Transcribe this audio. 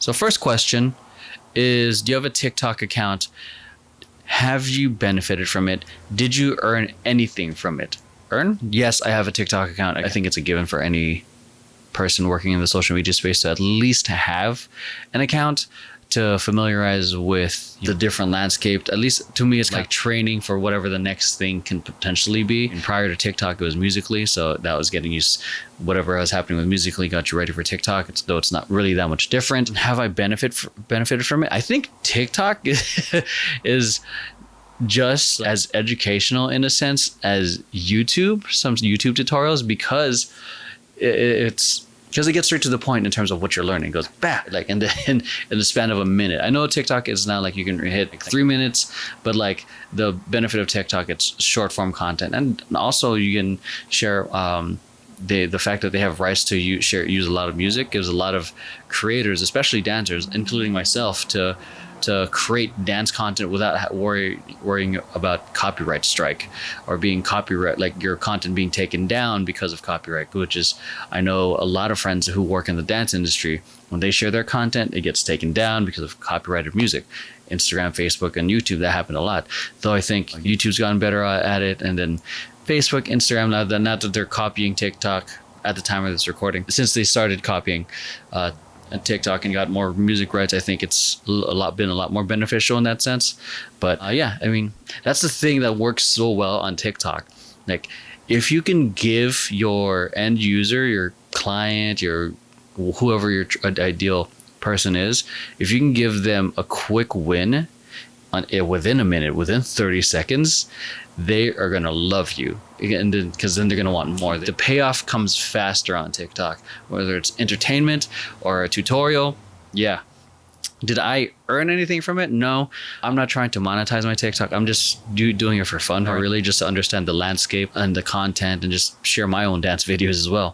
So first question is, do you have a TikTok account? Have you benefited from it? Did you earn anything from it? Earn? Yes, I have a TikTok account. I think it's a given for any person working in the social media space to at least have an account to familiarize with the different landscape. At least to me, it's like training for whatever the next thing can potentially be. And prior to TikTok, it was Musically. So that was getting used, whatever was happening with Musically got you ready for TikTok. Though it's not really that much different. Have I benefited from it? I think TikTok is just as educational in a sense as YouTube, some YouTube tutorials, because it's because it gets straight to the point in terms of what you're learning. It goes back like in the span of a minute. I know TikTok is not like you can hit like 3 minutes, but like the benefit of TikTok, it's short form content, and also you can share. The fact that they have rights to use a lot of music gives a lot of creators, especially dancers, including myself, to create dance content without worrying about copyright strike or being copyright, like your content being taken down because of copyright, which is, I know a lot of friends who work in the dance industry, when they share their content, it gets taken down because of copyrighted music. Instagram, Facebook, and YouTube, that happened a lot. Though I think YouTube's gotten better at it, and then Facebook, Instagram, not that they're copying TikTok at the time of this recording. Since they started copying TikTok and got more music rights, I think it's been a lot more beneficial in that sense. But yeah, I mean, that's the thing that works so well on TikTok. Like, if you can give your end user, your client, your whoever your ideal person is, if you can give them a quick win within a minute, within 30 seconds, they are going to love you. And then, because then they're going to want more. The payoff comes faster on TikTok, whether it's entertainment or a tutorial. Yeah. Did I earn anything from it? No. I'm not trying to monetize my TikTok. I'm just doing it for fun, or really just to understand the landscape and the content and just share my own dance videos as well.